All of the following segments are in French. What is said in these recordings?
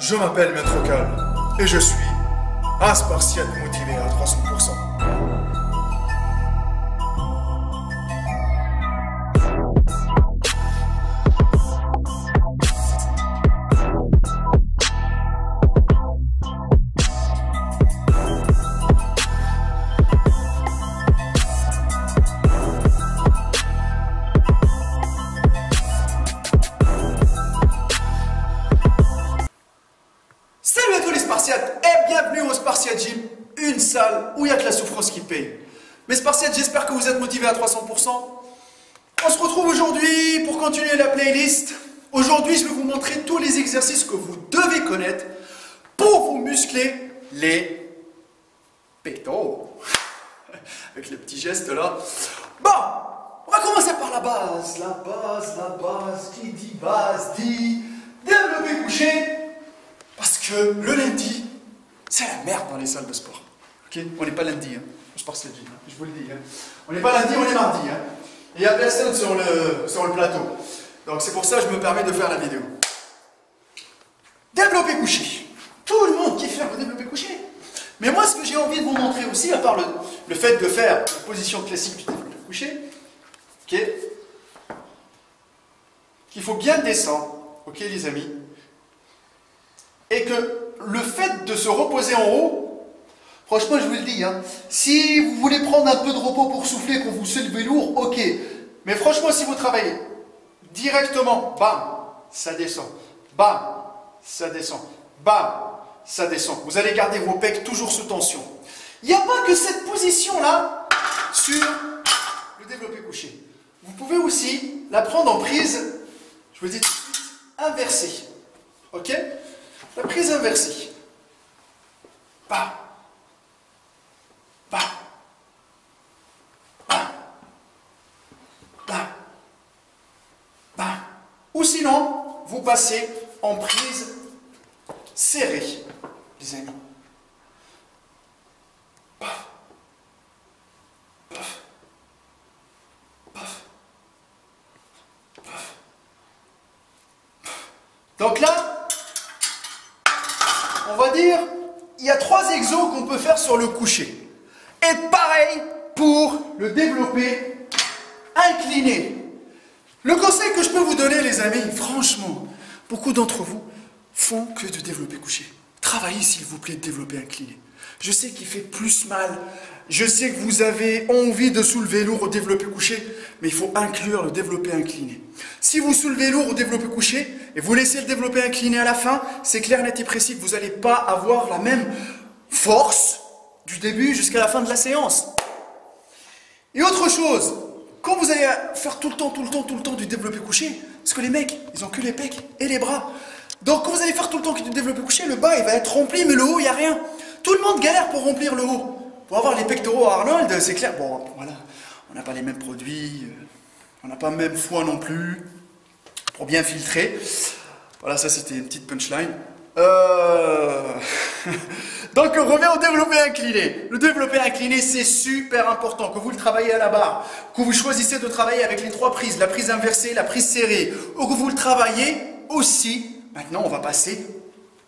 Je m'appelle Maître Calme et je suis un Spartiate motivé à 300%. Salut à tous les Spartiates et bienvenue au Spartiate Gym, une salle où il n'y a que la souffrance qui paye. Mes Spartiates, j'espère que vous êtes motivés à 300%. On se retrouve aujourd'hui pour continuer la playlist. Aujourd'hui, je vais vous montrer tous les exercices que vous devez connaître pour vous muscler les pectoraux. Avec les petits gestes là. Bon, on va commencer par la base. La base, qui dit base dit développé couché. Parce que le lundi, c'est la merde dans les salles de sport. Ok, on n'est pas lundi, hein. Je pars ce gym, hein. Je vous le dis. Hein. On n'est pas lundi, on est mardi. Hein. Et il n'y a personne sur le plateau. Donc c'est pour ça que je me permets de faire la vidéo. Développé couché. Tout le monde kiffe faire le développé couché. Mais moi, ce que j'ai envie de vous montrer aussi, à part le fait de faire la position classique du développé couché, ok, qu'il faut bien descendre, ok les amis, et que le fait de se reposer en haut, franchement je vous le dis, hein, si vous voulez prendre un peu de repos pour souffler, quand vous soulevez lourd, ok. Mais franchement, si vous travaillez directement, bam, ça descend, bam, ça descend, bam, ça descend. Vous allez garder vos pecs toujours sous tension. Il n'y a pas que cette position-là sur le développé couché. Vous pouvez aussi la prendre en prise, je vous le dis tout de suite, inversée. Ok ? La prise inversée. Bam. Bam. Bam. Bam. Bam. Ou sinon, vous passez en prise serrée, les amis. Paf. Paf. Paf. Paf. Donc là, on va dire, il y a 3 exos qu'on peut faire sur le couché. Et pareil pour le développé incliné. Le conseil que je peux vous donner, les amis, franchement, beaucoup d'entre vous font que de développé couché. Travaillez, s'il vous plaît, de développé incliné. Je sais qu'il fait plus mal. Je sais que vous avez envie de soulever lourd au développé couché, mais il faut inclure le développé incliné. Si vous soulevez lourd au développé couché et vous laissez le développé incliné à la fin, c'est clair, net et précis que vous n'allez pas avoir la même force du début jusqu'à la fin de la séance. Et autre chose, quand vous allez faire tout le temps du développé couché, parce que les mecs, ils ont que les pecs et les bras. Donc quand vous allez faire tout le temps du développé couché, le bas il va être rempli, mais le haut il n'y a rien. Tout le monde galère pour remplir le haut. Pour avoir les pectoraux à Arnold, c'est clair. Bon, voilà, on n'a pas les mêmes produits, on n'a pas le même foie non plus, pour bien filtrer. Voilà, ça c'était une petite punchline. Donc on revient au développé incliné. Le développé incliné, c'est super important, que vous le travaillez à la barre, que vous choisissez de travailler avec les 3 prises, la prise inversée, la prise serrée, ou que vous le travaillez aussi. Maintenant, on va passer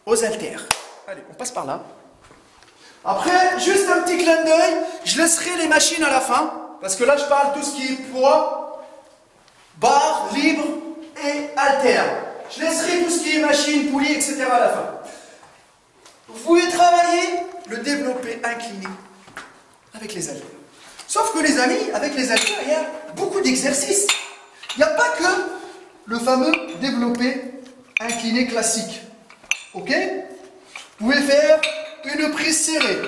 aux haltères. Allez, on passe par là. Après, juste un petit clin d'œil, je laisserai les machines à la fin, parce que là, je parle tout ce qui est poids, barre, libre et haltère. Je laisserai tout ce qui est machine, poulie, etc. à la fin. Vous pouvez travailler le développé incliné avec les haltères. Sauf que les amis, avec les haltères, il y a beaucoup d'exercices. Il n'y a pas que le fameux développé incliné classique. Ok? Vous pouvez faire une prise serrée.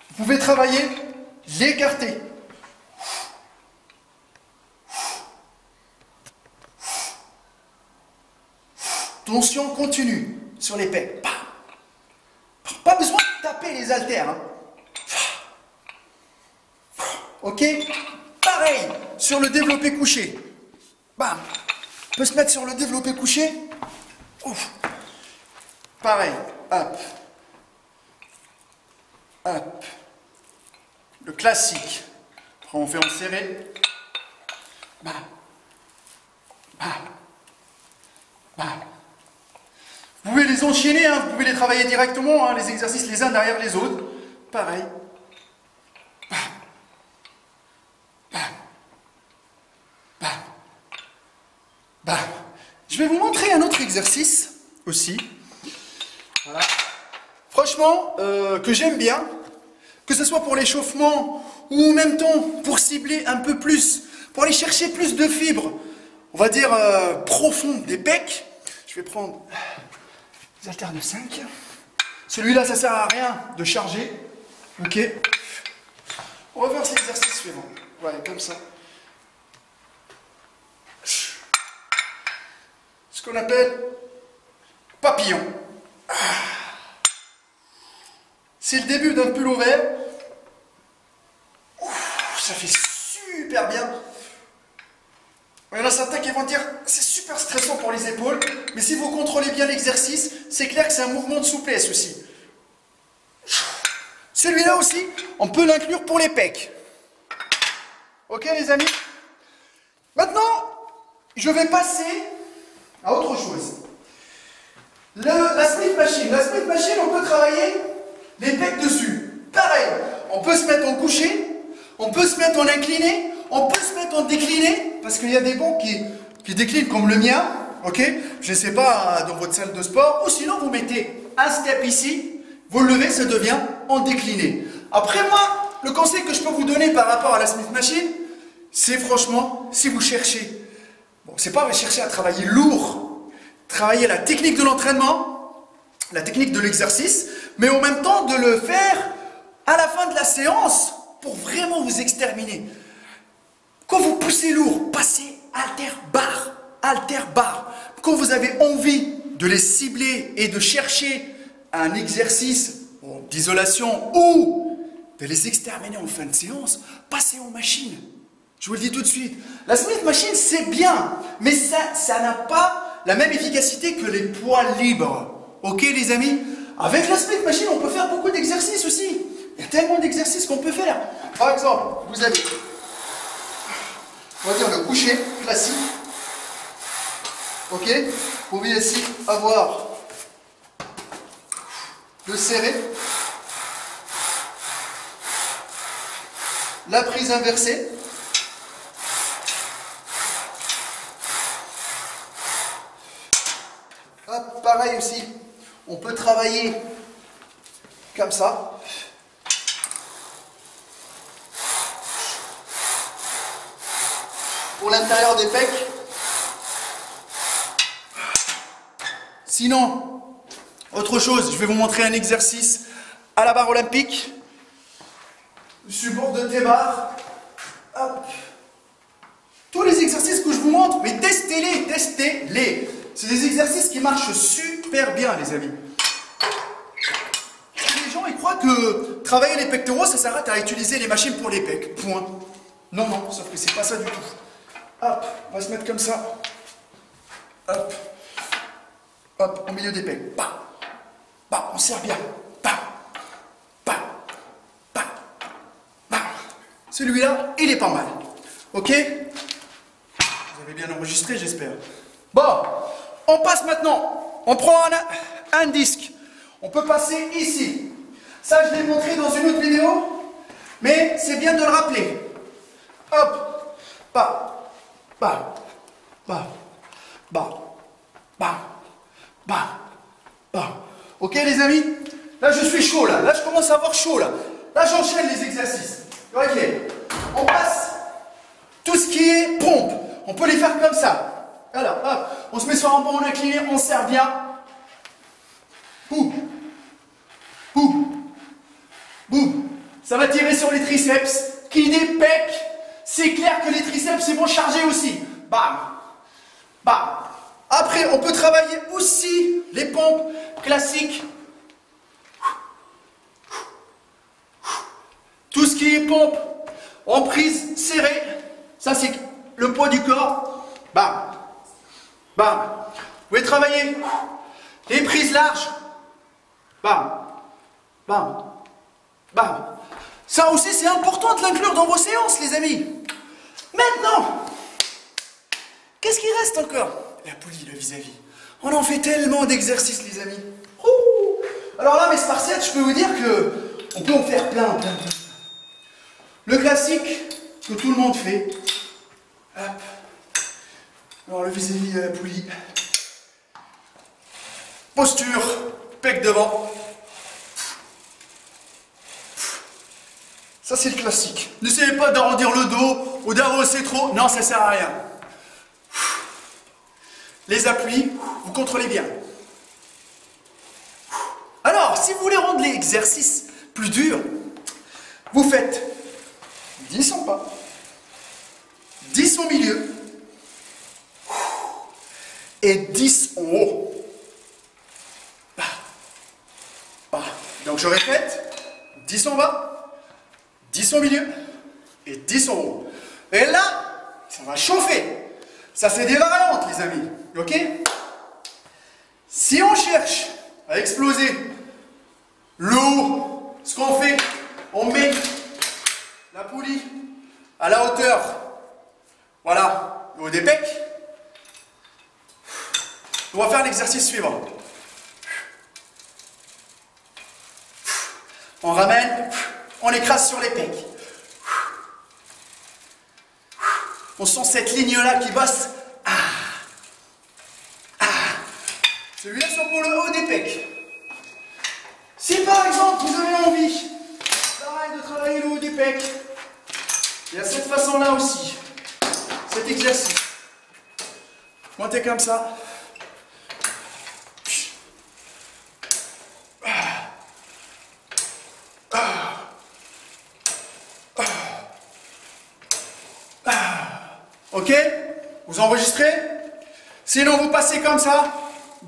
Vous pouvez travailler l'écarté. Tension continue sur les pecs. Pas besoin de taper les haltères. Hein. Ok? Pareil sur le développé couché. Bam. On peut se mettre sur le développé couché. Ouf. Pareil. Hop. Hop. Le classique. Après on fait en serré. bam, bam, bam. Vous pouvez les enchaîner, hein, vous pouvez les travailler directement, hein, les exercices les uns derrière les autres. Pareil. Bam, bam, bam, bam. Je vais vous montrer un autre exercice aussi. Voilà. Franchement, que j'aime bien, que ce soit pour l'échauffement ou en même temps pour cibler un peu plus, pour aller chercher plus de fibres, on va dire profondes des pecs. Je vais prendre les haltères de 5. Celui-là, ça sert à rien de charger. Ok. On va faire cet exercice suivant. Voilà, comme ça. Ce qu'on appelle papillon. C'est le début d'un pullover. Ça fait super bien. Il y en a certains qui vont dire c'est super stressant pour les épaules, mais si vous contrôlez bien l'exercice, c'est clair que c'est un mouvement de souplesse aussi. Celui-là aussi, on peut l'inclure pour les pecs. Ok les amis? Maintenant, je vais passer à autre chose. La Smith Machine. La Smith Machine, on peut travailler les pecs dessus. Pareil, on peut se mettre en couché, on peut se mettre en incliné, on peut se mettre en décliné, parce qu'il y a des bancs qui déclinent comme le mien, ok? Je ne sais pas, dans votre salle de sport, ou sinon vous mettez un step ici, vous le levez, ça devient en décliné. Après moi, le conseil que je peux vous donner par rapport à la Smith Machine, c'est franchement, si vous cherchez, bon, c'est pas chercher à travailler lourd, travailler la technique de l'entraînement, la technique de l'exercice, mais en même temps de le faire à la fin de la séance pour vraiment vous exterminer. Quand vous poussez lourd, passez halter barre. Quand vous avez envie de les cibler et de chercher un exercice d'isolation ou de les exterminer en fin de séance, passez en machine. Je vous le dis tout de suite. La Smith Machine, c'est bien, mais ça n'a pas la même efficacité que les poids libres. Ok les amis? Avec la Smith Machine, on peut faire beaucoup d'exercices aussi. Il y a tellement d'exercices qu'on peut faire. Par exemple, vous avez, on va dire le coucher classique. Ok? Vous pouvez ici avoir le serré, la prise inversée, hop, pareil aussi, on peut travailler comme ça. Pour l'intérieur des pecs. Sinon, autre chose, je vais vous montrer un exercice à la barre olympique. Support de tes barres. Hop. Tous les exercices que je vous montre, mais testez-les. C'est des exercices qui marchent super bien, les amis. Les gens, ils croient que travailler les pectoraux, ça s'arrête à utiliser les machines pour les pecs. Point. Non, non, sauf que c'est pas ça du tout. Hop, on va se mettre comme ça. Hop. Hop, au milieu des pecs. Bah. Bah, on serre bien. Bah. Bah. Bah. Bah. Celui-là, il est pas mal. Ok? Vous avez bien enregistré, j'espère. Bon, on passe maintenant. On prend un disque. On peut passer ici. Ça, je l'ai montré dans une autre vidéo, mais c'est bien de le rappeler. Hop. Bah. Bah, bah, bah, bah, bah, bah. Ok les amis? Là je suis chaud là. Là je commence à avoir chaud là. Là j'enchaîne les exercices. Ok. On passe tout ce qui est pompe. On peut les faire comme ça. Alors, hop. On se met sur un banc incliné, on serre bien. Boum. Boum. Boum. Ça va tirer sur les triceps. Qui des pecs. C'est clair que les triceps, ils vont charger aussi. Bam. Bam. Après, on peut travailler aussi les pompes classiques. Tout ce qui est pompe en prise serrée. Ça, c'est le poids du corps. Bam. Bam. Vous pouvez travailler les prises larges. Bam. Bam. Bam. Ça aussi, c'est important de l'inclure dans vos séances, les amis. Maintenant, Qu'est-ce qui reste encore? La poulie, le vis-à-vis. On en fait tellement d'exercices, les amis. Ouh. Alors là, mes spartiates, je peux vous dire que on peut en faire plein. Le classique que tout le monde fait. Hop. Alors le vis-à-vis de la poulie. Posture, pec devant. Ça c'est le classique. N'essayez pas d'arrondir le dos ou d'arrosser trop. Non, ça sert à rien. Les appuis, vous contrôlez bien. Alors, si vous voulez rendre l'exercice plus dur, vous faites 10 en bas, 10 au milieu et 10 en haut. Donc je répète, 10 en bas, 10 au milieu et 10 en haut. Et là, ça va chauffer. Ça c'est des variantes, les amis. Ok? Si on cherche à exploser le haut, ce qu'on fait, on met la poulie à la hauteur, voilà, au haut des pecs. On va faire l'exercice suivant. On ramène, on écrase sur les pecs. On sent cette ligne-là qui bosse. Celui-là, c'est pour le haut des pecs. Si par exemple, vous avez envie de travailler le haut des pecs, il y a cette façon-là aussi. Cet exercice. Montez comme ça. Ok? Vous enregistrez? Sinon vous passez comme ça. Faut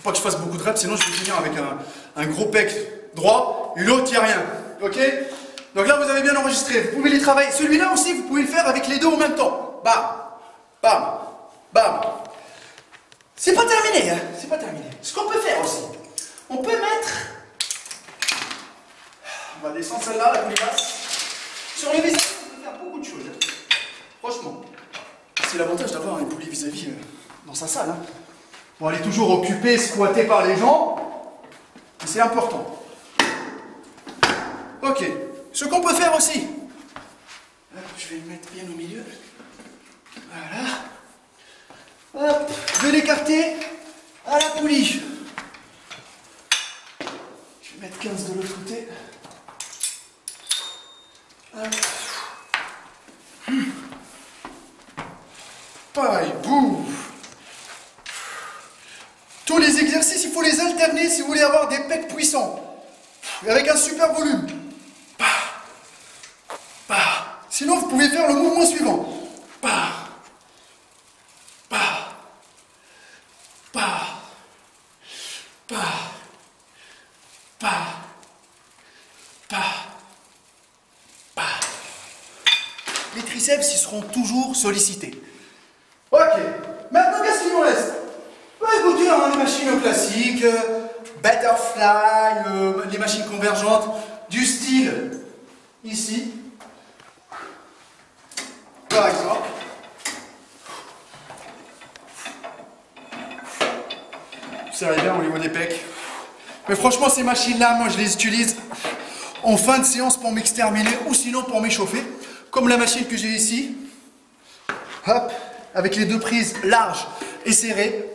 pas que je fasse beaucoup de reps, sinon je vais finir avec un gros pec droit et l'autre il n'y a rien. Ok? Donc là vous avez bien enregistré. Vous pouvez les travailler. Celui-là aussi vous pouvez le faire avec les deux en même temps. Bam, bam, bam. C'est pas terminé, hein? C'est pas terminé. Ce qu'on peut faire aussi, on peut mettre. On va descendre celle-là, la poulie basse. Sur le vis-à-vis, on peut faire beaucoup de choses. Franchement. C'est l'avantage d'avoir une poulie vis-à-vis dans sa salle. Hein. Bon, elle est toujours occupée, squattée par les gens. Mais c'est important. Ok. Ce qu'on peut faire aussi. Je vais le mettre bien au milieu. Voilà. Hop. Je vais l'écarter à la poulie. Je vais mettre 15 de l'autre côté. Pareil, boum. Tous les exercices, il faut les alterner si vous voulez avoir des pecs puissants. Et avec un super volume. Sinon, vous pouvez faire le mouvement suivant. Les triceps, ils seront toujours sollicités. Ok, maintenant qu'est-ce qu'il nous reste? Écoutez, hein, les machines classiques, butterfly, les machines convergentes, du style, ici, par exemple. Ça arrive bien au niveau des pecs. Mais franchement, ces machines-là, moi je les utilise en fin de séance pour m'exterminer ou sinon pour m'échauffer. Comme la machine que j'ai ici. Hop, avec les deux prises larges et serrées.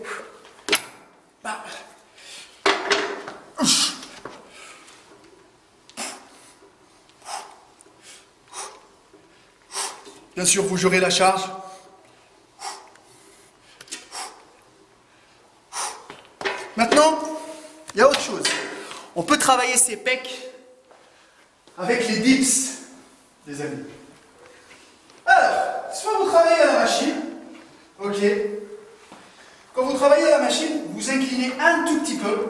Bien sûr, vous gérez la charge. Maintenant, il y a autre chose. On peut travailler ses pecs avec les dips, les amis. Alors, soit vous travaillez à la machine, ok. Quand vous travaillez à la machine, vous inclinez un tout petit peu,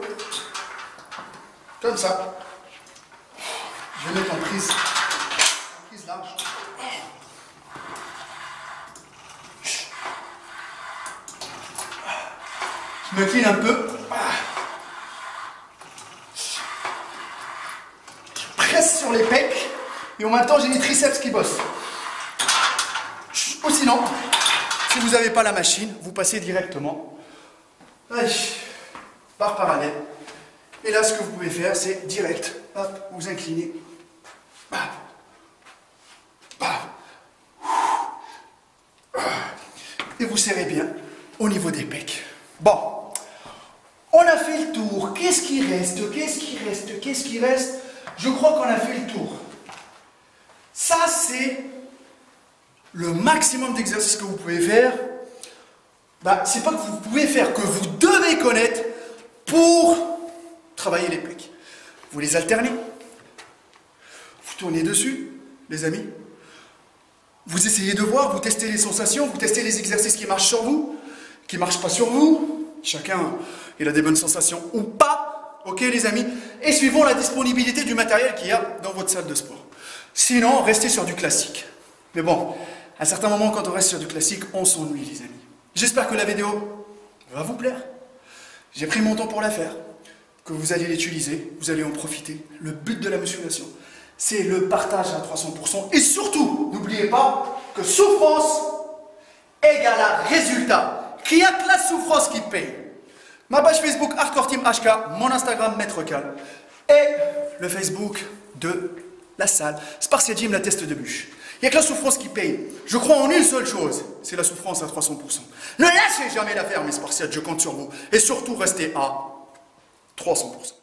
comme ça. Je vais mettre en prise large. Je m'incline un peu. presse sur les pecs et en même temps j'ai les triceps qui bossent. Ou sinon, si vous n'avez pas la machine, vous passez directement par parallèle. Et là, ce que vous pouvez faire, c'est direct. Hop, vous inclinez. Et vous serrez bien au niveau des pecs. Bon, on a fait le tour. Qu'est-ce qui reste? Qu'est-ce qui reste? Je crois qu'on a fait le tour. Ça, c'est le maximum d'exercices que vous pouvez faire. C'est pas que vous pouvez faire, que vous devez connaître pour travailler les pecs. Vous les alternez. Vous tournez dessus, les amis. Vous essayez de voir, vous testez les sensations, vous testez les exercices qui marchent sur vous, qui ne marchent pas sur vous. Chacun, il a des bonnes sensations ou pas. Ok, les amis? Et suivant la disponibilité du matériel qu'il y a dans votre salle de sport. Sinon, restez sur du classique. Mais bon, à un certain moment, quand on reste sur du classique, on s'ennuie, les amis. J'espère que la vidéo va vous plaire. J'ai pris mon temps pour la faire, que vous allez l'utiliser, vous allez en profiter. Le but de la musculation, c'est le partage à 300%. Et surtout, n'oubliez pas que souffrance égale à résultat. Qu'il n'y a que la souffrance qui paye. Ma page Facebook Hardcore Team HK, mon Instagram Maître Cal et le Facebook de la salle Spartia Gym, la teste de bûche. Il n'y a que la souffrance qui paye. Je crois en une seule chose, c'est la souffrance à 300%. Ne lâchez jamais l'affaire, mes Spartiates, je compte sur vous. Et surtout, restez à 300%.